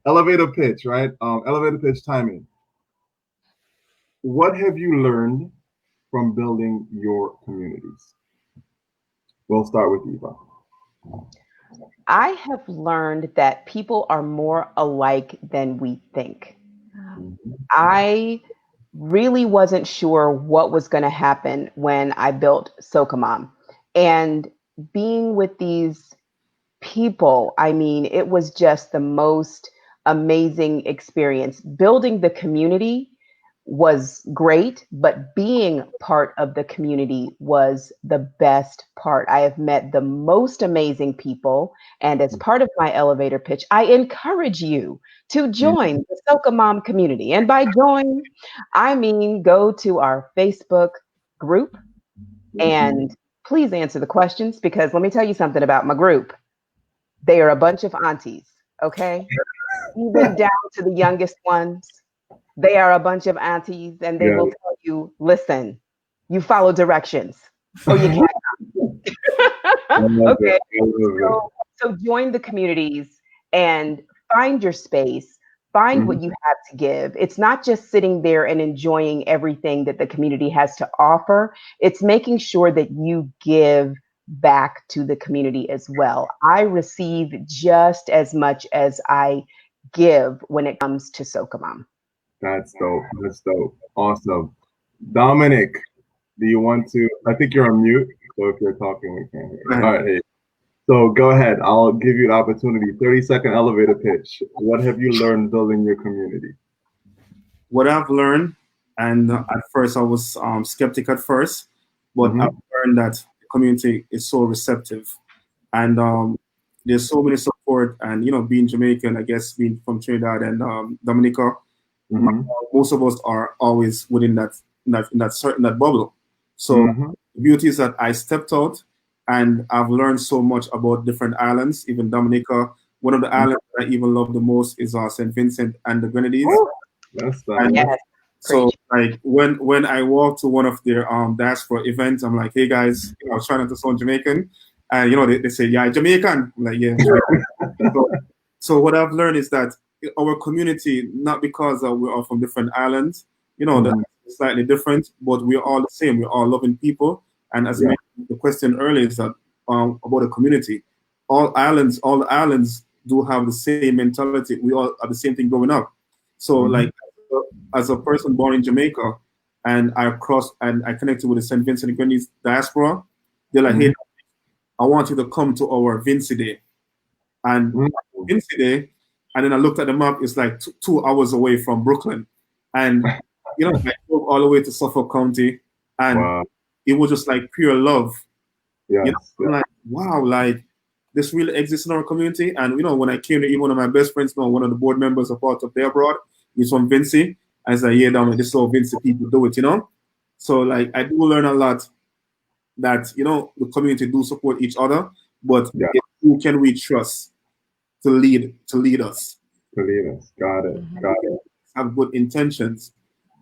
elevator pitch, right? Elevator pitch timing. What have you learned from building your communities? We'll start with Eva. I have learned that people are more alike than we think. I really wasn't sure what was going to happen when I built SocaMom. And being with these people, I mean, it was just the most amazing experience. Building the community was great, but being part of the community was the best part. I have met the most amazing people. And as part of my elevator pitch, I encourage you to join the SocaMom community. And by join, I mean go to our Facebook group and please answer the questions, because let me tell you something about my group. They are a bunch of aunties, okay? Even down to the youngest ones. They are a bunch of aunties, and they Yeah. will tell you, listen, you follow directions or you can't. I love Okay. it. I love it. So join the communities and find your space. Find what you have to give. It's not just sitting there and enjoying everything that the community has to offer. It's making sure that you give back to the community as well. I receive just as much as I give when it comes to SocaMom. That's dope. That's dope. Awesome. Dominic, do you want to? I think you're on mute. So if you're talking, we can't hear you. All right. Hey. So go ahead. I'll give you the opportunity. 30-second elevator pitch. What have you learned building your community? What I've learned, and at first I was skeptical at first, but I've learned that the community is so receptive, and there's so many support. And being Jamaican, I guess being from Trinidad and Dominica, most of us are always within that bubble. So the beauty is that I stepped out. And I've learned so much about different islands, even Dominica. One of the islands that I even love the most is St. Vincent and the Grenadines. Oh, that's yes. So like when I walk to one of their diaspora events, I'm like, hey guys, I was trying not to sound Jamaican. And they say, yeah, Jamaican. I'm like, yeah. so what I've learned is that our community, not because we're all from different islands, that's slightly different, but we're all the same. We're all loving people. And as the question earlier is that about the community, all the islands do have the same mentality. We all are the same thing growing up. So like as a person born in Jamaica, and I connected with the St. Vincent and Grenadines diaspora, they're like, hey, I want you to come to our Vinci Day. And Vinci Day, and then I looked at the map, it's like 2 hours away from Brooklyn. And I drove all the way to Suffolk County, and it was just like pure love. I'm like, wow, like this really exists in our community. And when I came to even one of my best friends, one of the board members of part of Day Abroad, he's from Vinci. I was like, yeah, this is how Vinci people do it, So like I do learn a lot that the community do support each other, but who can we trust to lead us? To lead us. Got it. Have good intentions.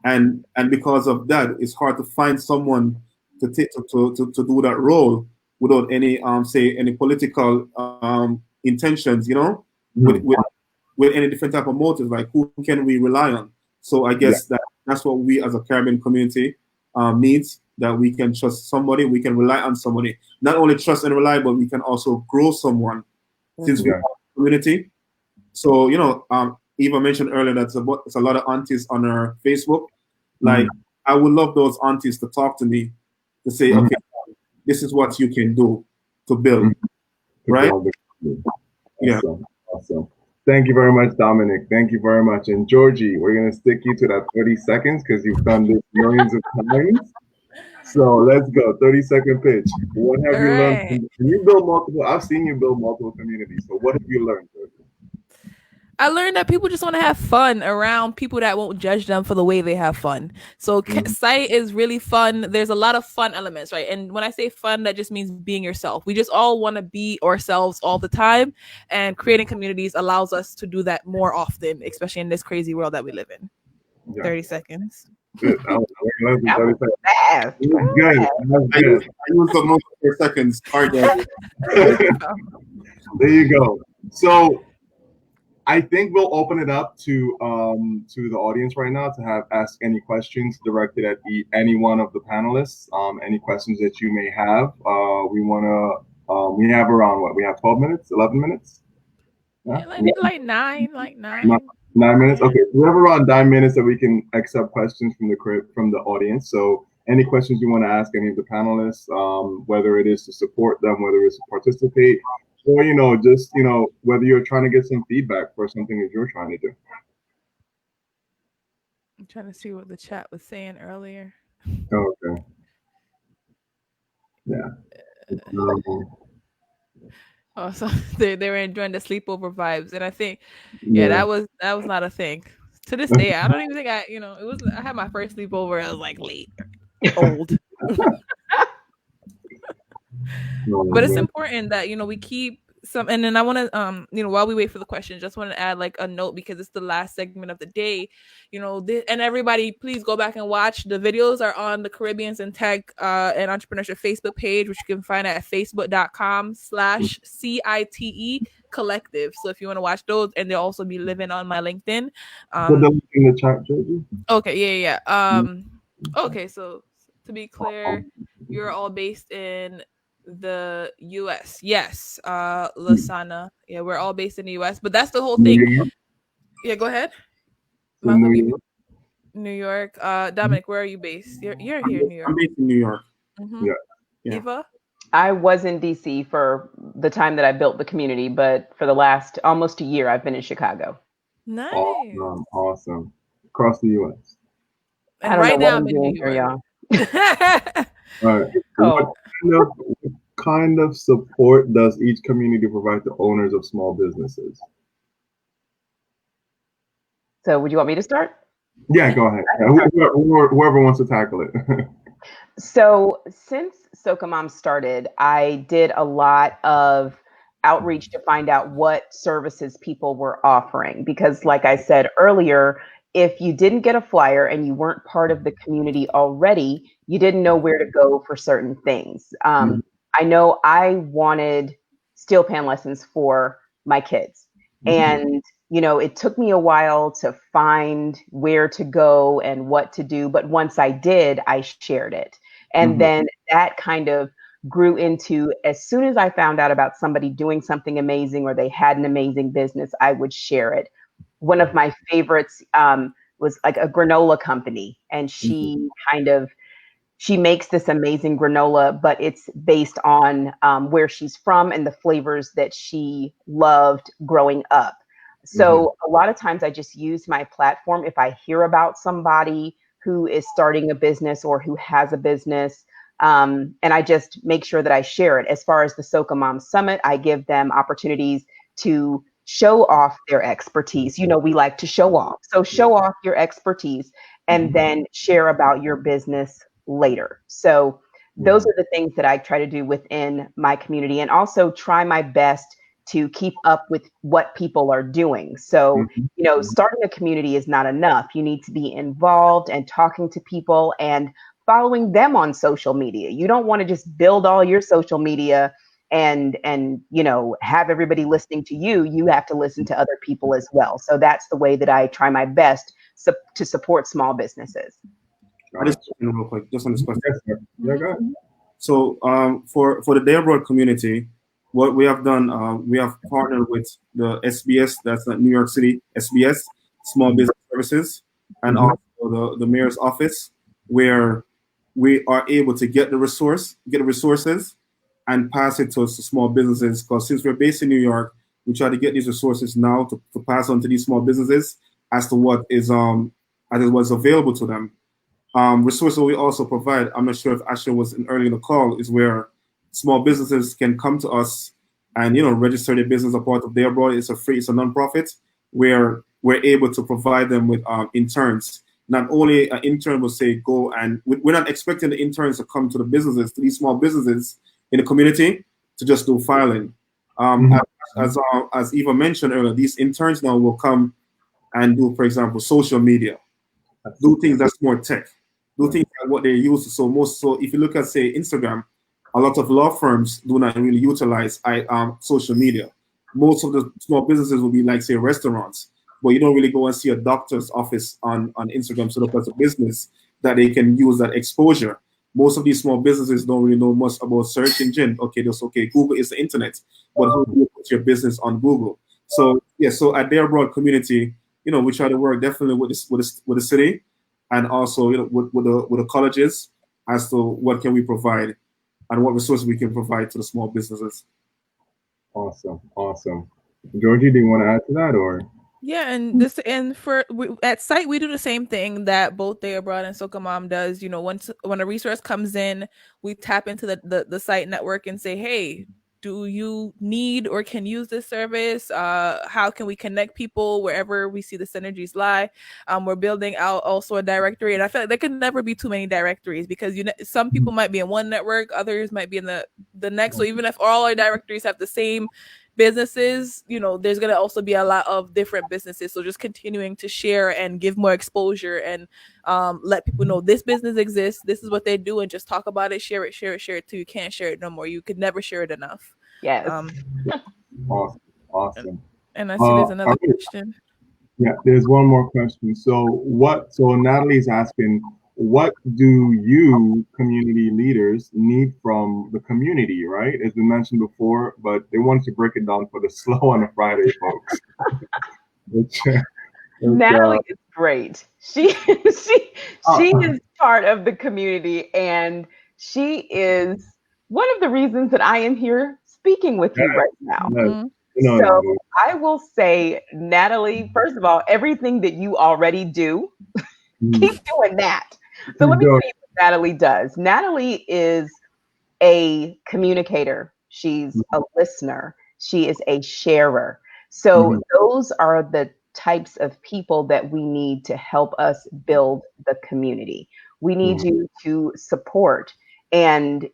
And because of that, it's hard to find someone to do that role without any any political intentions, with any different type of motive. Like who can we rely on? So I guess that's what we as a Caribbean community needs, that we can trust somebody, we can rely on somebody. Not only trust and rely, but we can also grow someone since we are a community. So Eva mentioned earlier that it's a lot of aunties on her Facebook. Like I would love those aunties to talk to me, to say, okay, this is what you can do to build, right? Awesome. Thank you very much, Dominic. Thank you very much. And Georgie, we're going to stick you to that 30 seconds because you've done this millions of times. So let's go. 30-second pitch. What have you learned? You build multiple. I've seen you build multiple communities. So what have you learned, Georgie? I learned that people just want to have fun around people that won't judge them for the way they have fun. So CITE is really fun. There's a lot of fun elements, right? And when I say fun, that just means being yourself. We just all want to be ourselves all the time. And creating communities allows us to do that more often, especially in this crazy world that we live in. 30 seconds. Good. That was fast. Good. I used the most 4 seconds. There you go. So I think we'll open it up to the audience right now to ask any questions directed at any one of the panelists. Any questions that you may have. We have around what? We have 12 minutes, 11 minutes. Yeah, like nine. 9 minutes. Okay, so we have around 9 minutes that we can accept questions from the audience. So any questions you want to ask any of the panelists, whether it is to support them, whether it's to participate, or just whether you're trying to get some feedback for something that you're trying to do. I'm trying to see what the chat was saying earlier. Okay. Yeah. Oh, so they were enjoying the sleepover vibes, and I think that was not a thing. To this day, I don't even think it was. I had my first sleepover. I was like late, old. But it's important that we keep And then I want to while we wait for the question, just want to add like a note because it's the last segment of the day. And everybody, please go back and watch. The videos are on the Caribbeans and Tech and Entrepreneurship Facebook page, which you can find at facebook.com/CITE collective. So if you want to watch those, and they'll also be living on my LinkedIn. Put the link in the chat, Georgie. Okay, yeah. Okay, so to be clear, you're all based in the US. Yes. Lasana. Yeah, we're all based in the US, but that's the whole thing. Yeah, go ahead. New York. Dominic, where are you based? You're here in New York. I'm based in New York. Mm-hmm. Yeah. Eva? I was in DC for the time that I built the community, but for the last almost a year, I've been in Chicago. Nice. Awesome. Across the U.S. And right now I'm in New York. Y'all. All right. Oh. What kind of support does each community provide to owners of small businesses? So would you want me to start? Yeah, go ahead. Whoever wants to tackle it. So since SocaMom started, I did a lot of outreach to find out what services people were offering. Because like I said earlier, if you didn't get a flyer and you weren't part of the community already, you didn't know where to go for certain things. I know I wanted steel pan lessons for my kids. And it took me a while to find where to go and what to do. But once I did, I shared it. And then that kind of grew into, as soon as I found out about somebody doing something amazing or they had an amazing business, I would share it. One of my favorites was like a granola company. And she makes this amazing granola, but it's based on where she's from and the flavors that she loved growing up. So a lot of times I just use my platform if I hear about somebody who is starting a business or who has a business, and I just make sure that I share it. As far as the SocaMom Summit, I give them opportunities to show off their expertise. We like to show off. So show off your expertise and then share about your business later. So those are the things that I try to do within my community, and also try my best to keep up with what people are doing. So, starting a community is not enough. You need to be involved and talking to people and following them on social media. You don't want to just build all your social media and have everybody listening to you. You have to listen to other people as well. So that's the way that I try my best to support small businesses. I just real quick, just on this question. Yeah, go ahead. So for the Day Abroad community, what we have done, we have partnered with the SBS, that's the New York City SBS, Small Business Services, and also the mayor's office, where we are able to get the resources and pass it to small businesses. Because since we're based in New York, we try to get these resources now to pass on to these small businesses as to what is what's available to them. Resources we also provide, I'm not sure if Ashley was early in the call, is where small businesses can come to us and register their business as part of Day Abroad. It's a nonprofit where we're able to provide them with interns. Not only an intern will say go, and we're not expecting the interns to come to the businesses, to these small businesses in the community to just do filing. As Eva mentioned earlier, these interns now will come and do, for example, social media, do things that's more tech, do things like what they're used to. So if you look at, say, Instagram, a lot of law firms do not really utilize social media. Most of the small businesses will be like, say, restaurants, but you don't really go and see a doctor's office on Instagram set up as a business that they can use that exposure. Most of these small businesses don't really know much about search engine. Google is the internet, but how do you put your business on Google? So at Day Abroad community, we try to work definitely with the city, and also with the colleges as to what can we provide and what resources we can provide to the small businesses. Awesome. Georgie, do you want to add to that, or? Yeah, at CITE we do the same thing that both Day Abroad and SocaMom does. When a resource comes in, we tap into the CITE network and say, hey, do you need or can use this service? How can we connect people wherever we see the synergies lie? We're building out also a directory, and I feel like there can never be too many directories, because some people might be in one network, others might be in the next. So even if all our directories have the same businesses, there's going to also be a lot of different businesses. So just continuing to share and give more exposure and let people know this business exists, this is what they do, and just talk about it, share it till you can't share it no more. You could never share it enough. Yes. Awesome. And I see there's another question. Yeah, there's one more question. So Natalie's asking, what do you community leaders need from the community, right? It's been mentioned before, but they wanted to break it down for the slow on a Friday, folks. Natalie is great. She is part of the community, and she is one of the reasons that I am here speaking with you right now. Mm-hmm. So I will say, Natalie, first of all, everything that you already do, keep doing that. So let me tell you what Natalie does. Natalie is a communicator. She's a listener. She is a sharer. So those are the types of people that we need to help us build the community. We need you to support and,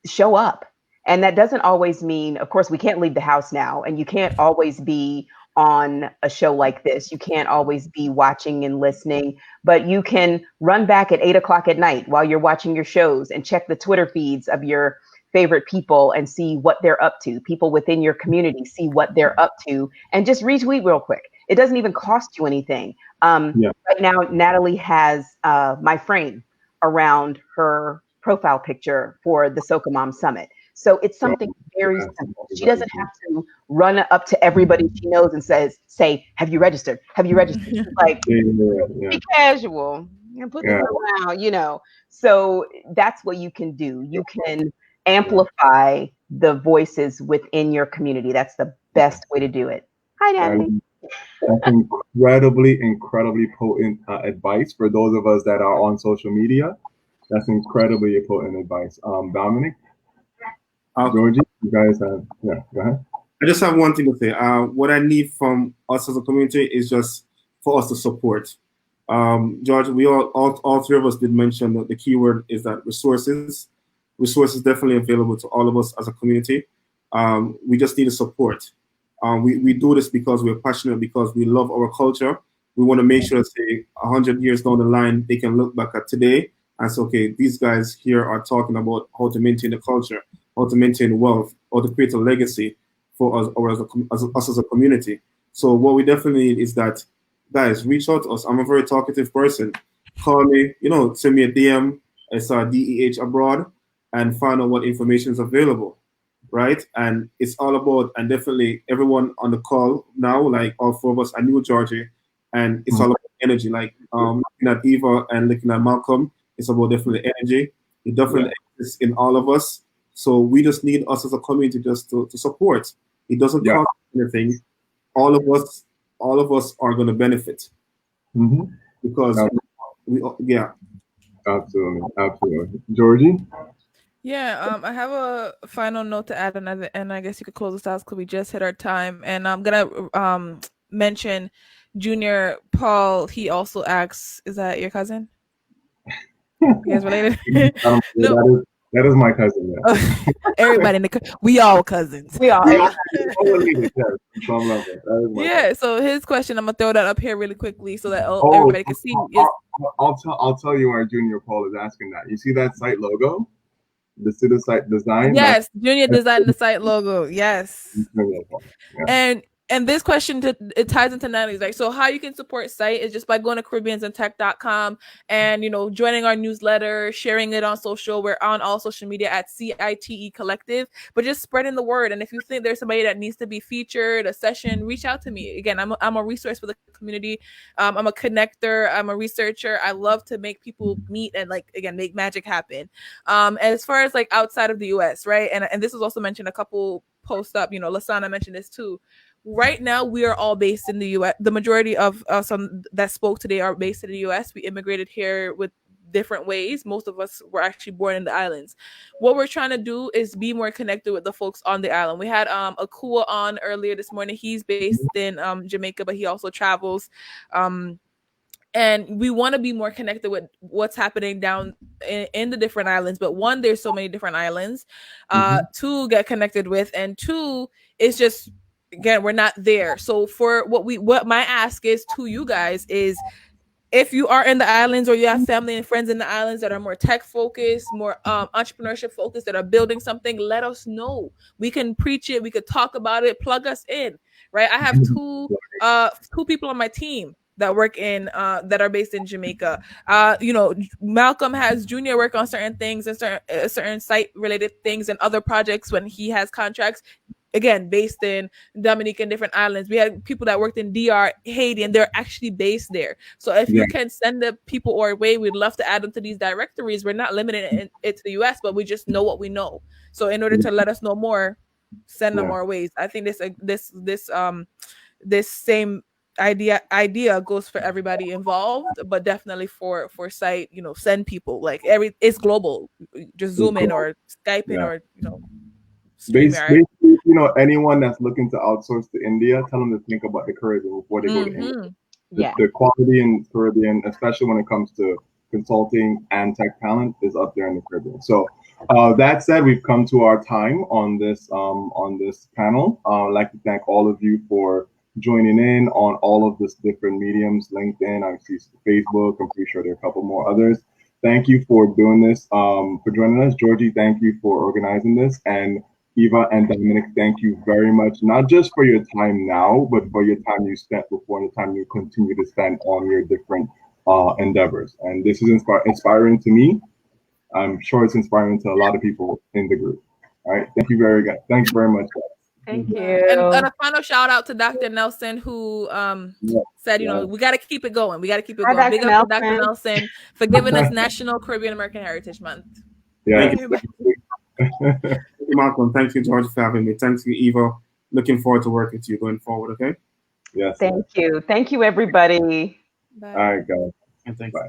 show up. And that doesn't always mean, of course, we can't leave the house now, and you can't always be on a show like this. You can't always be watching and listening, but you can run back at 8 o'clock at night while you're watching your shows and check the Twitter feeds of your favorite people and see what they're up to. People within your community, see what they're up to, and just retweet real quick. It doesn't even cost you anything. Right now, Natalie has my frame around her profile picture for the SocaMom Summit. So it's something very simple. She doesn't have to run up to everybody she knows and say, have you registered? Have you registered? Like, be casual and put this around, So that's what you can do. You can amplify the voices within your community. That's the best way to do it. Hi, Natalie. That's incredibly potent advice for those of us that are on social media. That's incredibly potent advice. Dominic? Georgie, you guys have, go ahead. I just have one thing to say. What I need from us as a community is just for us to support. George, we all three of us did mention that the key word is that resources. Resources definitely available to all of us as a community. We just need the support. We do this because we're passionate, because we love our culture. We want to make sure that, say, 100 years down the line, they can look back at today and say, okay, these guys here are talking about how to maintain the culture, how to maintain wealth, how to create a legacy for us, or us as a community. So what we definitely need is that, guys, reach out to us. I'm a very talkative person. Call me, send me a DM. It's DEH abroad, and find out what information is available, right? And it's all about, and definitely everyone on the call now, like all four of us, I knew Georgie, and it's all about energy. Like looking at Eva and looking at Malcolm, it's about definitely energy. It definitely exists in all of us. So we just need us as a community just to support. It doesn't cost anything. All of us are going to benefit because absolutely. Georgie? Yeah, I have a final note to add, and I guess you could close us out because we just hit our time. And I'm gonna mention Junior Paul. He also asks, "Is that your cousin? You guys related?" No. That is my cousin. Yeah. Everybody in we all cousins. We all. Yeah. So his question, I'm gonna throw that up here really quickly so that everybody can see. I'll tell you why Junior Paul is asking that. You see that site logo? The SITE design? Yes, Junior designed the site logo. Yes. Yeah. And this question, it ties into Natalie's, right? So how you can support SITE is just by going to CaribbeansInTech.com and, joining our newsletter, sharing it on social. We're on all social media at CITE Collective, but just spreading the word. And if you think there's somebody that needs to be featured, a session, reach out to me. Again, I'm a resource for the community. I'm a connector. I'm a researcher. I love to make people meet and make magic happen. And as far as outside of the US, right? And this was also mentioned a couple posts up, Lasana mentioned this too. Right now, we are all based in the U.S. The majority of some that spoke today are based in the U.S. We immigrated here with different ways. Most of us were actually born in the islands. What we're trying to do is be more connected with the folks on the island. We had Akua on earlier this morning. He's based in Jamaica, but he also travels. and we want to be more connected with what's happening down in the different islands. But one, there's so many different islands. Two, get connected with, and two, it's just, again, we're not there. So for what my ask is to you guys is, if you are in the islands or you have family and friends in the islands that are more tech focused, more entrepreneurship focused, that are building something, let us know. We can preach it, we could talk about it, plug us in, right? I have two people on my team that work in that are based in Jamaica. Malcolm has Junior work on certain things and certain site related things and other projects when he has contracts, again, based in Dominican, different islands. We had people that worked in DR, Haiti, and they're actually based there. So if you can send the people our way, we'd love to add them to these directories. We're not limiting it to the US, but we just know what we know. So in order to let us know more, send them our ways. I think this same idea goes for everybody involved, but definitely for CITE, send people. Like it's global. Just Zoom in or Skype in or Basically, anyone that's looking to outsource to India, tell them to think about the Caribbean before they go to India. The quality in Caribbean, especially when it comes to consulting and tech talent, is up there in the Caribbean. So that said, we've come to our time on this panel. I'd like to thank all of you for joining in on all of this different mediums, LinkedIn, I see Facebook, I'm pretty sure there are a couple more others. Thank you for doing this, for joining us. Georgie, thank you for organizing this. And Eva and Dominic, thank you very much, not just for your time now, but for your time you spent before and the time you continue to spend on your different endeavors. And this is inspiring to me. I'm sure it's inspiring to a lot of people in the group. All right, thank you very much. Thank you very much, guys. Thank you. And a final shout out to Dr. Nelson, who said, we got to keep it going. We got to keep it going. Hi, Big up to Dr. Nelson for giving us National Caribbean American Heritage Month. Yeah. Thank you, Malcolm. Thank you, George, for having me. Thanks you, Eva. Looking forward to working with you going forward, okay? Yes. Thank you. Thank you, everybody. Bye. All right, guys. And thanks. Bye.